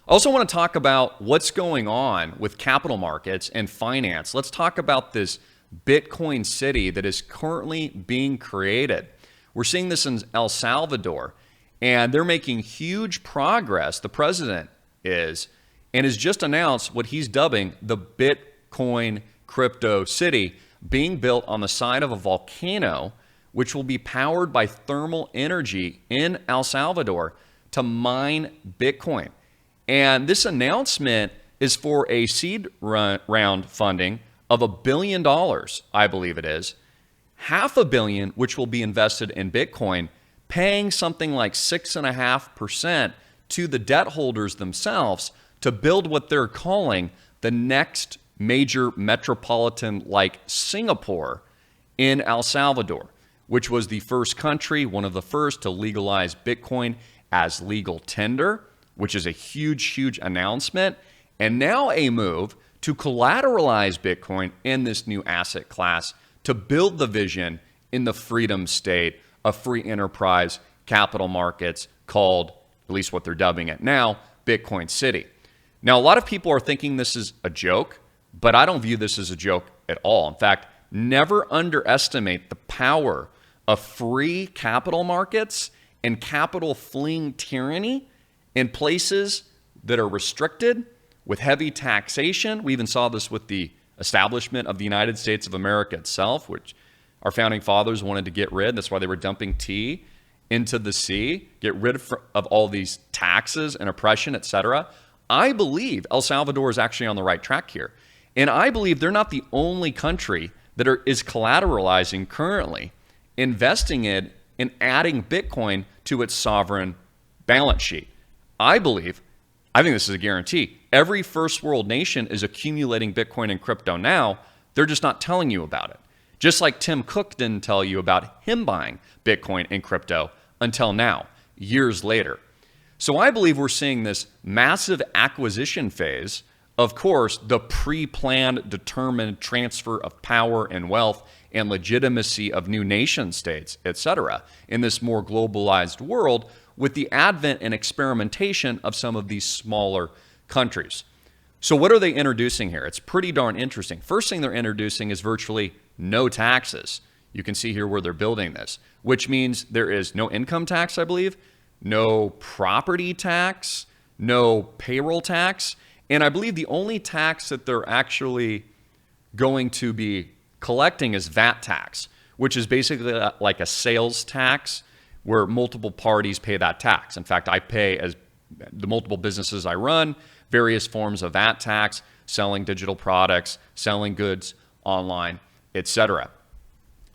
I also want to talk about what's going on with capital markets and finance. Let's talk about this Bitcoin city that is currently being created. We're seeing this in El Salvador, and they're making huge progress. The president is, and has just announced what he's dubbing the Bitcoin crypto city, being built on the side of a volcano, which will be powered by thermal energy in El Salvador to mine Bitcoin. And this announcement is for a seed round funding of $1 billion, I believe it is. $500 million, which will be invested in Bitcoin, paying something like 6.5% to the debt holders themselves to build what they're calling the next major metropolitan like Singapore in El Salvador, which was the first country, one of the first to legalize Bitcoin as legal tender, which is a huge, huge announcement, and now a move to collateralize Bitcoin in this new asset class to build the vision in the freedom state of free enterprise capital markets called, at least what they're dubbing it now, Bitcoin City. Now, a lot of people are thinking this is a joke, but I don't view this as a joke at all. In fact, never underestimate the power of free capital markets and capital fleeing tyranny in places that are restricted with heavy taxation. We even saw this with the establishment of the United States of America itself, which our founding fathers wanted to get rid. That's why they were dumping tea into the sea, get rid of all these taxes and oppression, etc. I believe El Salvador is actually on the right track here. And I believe they're not the only country that is collateralizing currently, investing in and adding Bitcoin to its sovereign balance sheet. I think this is a guarantee. Every first world nation is accumulating Bitcoin and crypto now. They're just not telling you about it. Just like Tim Cook didn't tell you about him buying Bitcoin and crypto until now, years later. So I believe we're seeing this massive acquisition phase. Of course, the pre-planned, determined transfer of power and wealth and legitimacy of new nation states, etc., in this more globalized world, with the advent and experimentation of some of these smaller countries. So what are they introducing here? It's pretty darn interesting. First thing they're introducing is virtually no taxes. You can see here where they're building this, which means there is no income tax, I believe, no property tax, no payroll tax, and I believe the only tax that they're actually going to be collecting is VAT tax, which is basically like a sales tax where multiple parties pay that tax. In fact, I pay, as the multiple businesses I run, various forms of VAT tax, selling digital products, selling goods online, etc.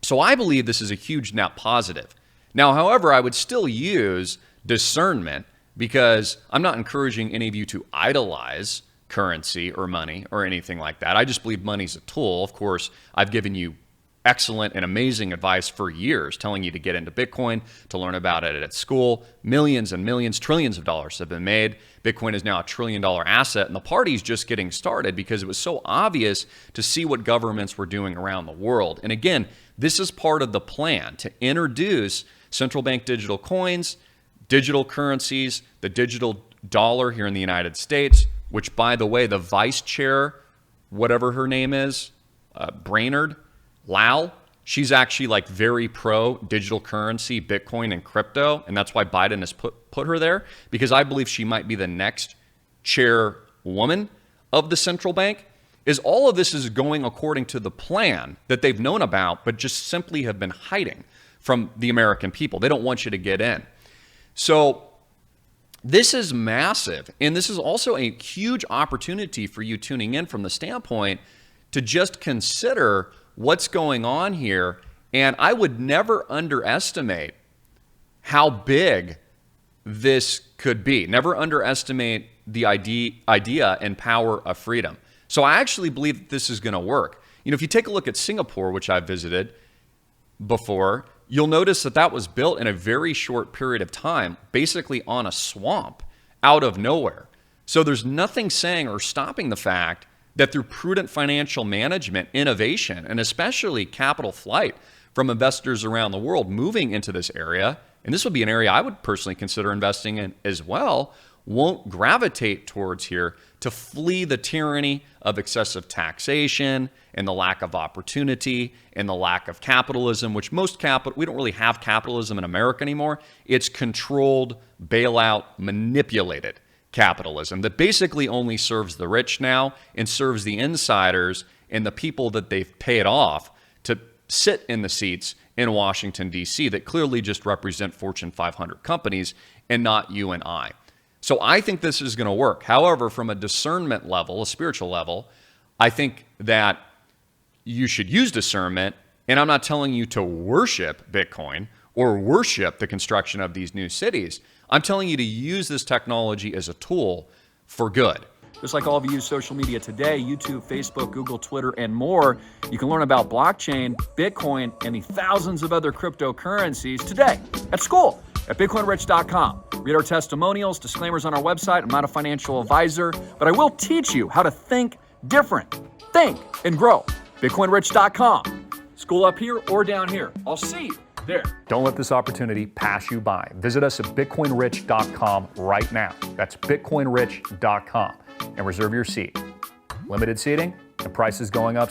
So I believe this is a huge net positive. Now, however, I would still use discernment, because I'm not encouraging any of you to idolize currency or money or anything like that. I just believe money's a tool. Of course, I've given you excellent and amazing advice for years, telling you to get into Bitcoin, to learn about it at school. Millions and millions, trillions of dollars have been made. Bitcoin is now $1 trillion asset, and the party's just getting started because it was so obvious to see what governments were doing around the world. And again, this is part of the plan to introduce central bank digital coins, digital currencies, the digital dollar here in the United States, which, by the way, the vice chair, whatever her name is, Brainerd, Lau, she's actually like very pro digital currency, Bitcoin and crypto. And that's why Biden has put her there, because I believe she might be the next chairwoman of the central bank. Is all of this is going according to the plan that they've known about, but just simply have been hiding from the American people. They don't want you to get in. So this is massive. And this is also a huge opportunity for you tuning in from the standpoint to just consider what's going on here. And I would never underestimate how big this could be. Never underestimate the idea and power of freedom. So I actually believe that this is going to work. You know, if you take a look at Singapore, which I've visited before, you'll notice that that was built in a very short period of time, basically on a swamp out of nowhere. So there's nothing saying or stopping the fact that through prudent financial management, innovation, and especially capital flight from investors around the world moving into this area, and this would be an area I would personally consider investing in as well, won't gravitate towards here to flee the tyranny of excessive taxation and the lack of opportunity and the lack of capitalism, which we don't really have capitalism in America anymore. It's controlled, bailout, manipulated capitalism that basically only serves the rich now and serves the insiders and the people that they've paid off to sit in the seats in Washington, D.C. that clearly just represent Fortune 500 companies and not you and I. So I think this is going to work. However, from a discernment level, a spiritual level, I think that you should use discernment. And I'm not telling you to worship Bitcoin or worship the construction of these new cities. I'm telling you to use this technology as a tool for good. Just like all of you use social media today, YouTube, Facebook, Google, Twitter, and more, you can learn about blockchain, Bitcoin, and the thousands of other cryptocurrencies today at school at bitcoinrich.com. Read our testimonials, disclaimers on our website. I'm not a financial advisor, but I will teach you how to think different. Think and grow. bitcoinrich.com. School up here or down here. I'll see you there. Don't let this opportunity pass you by. Visit us at bitcoinrich.com right now. That's bitcoinrich.com and reserve your seat. Limited seating, the price is going up.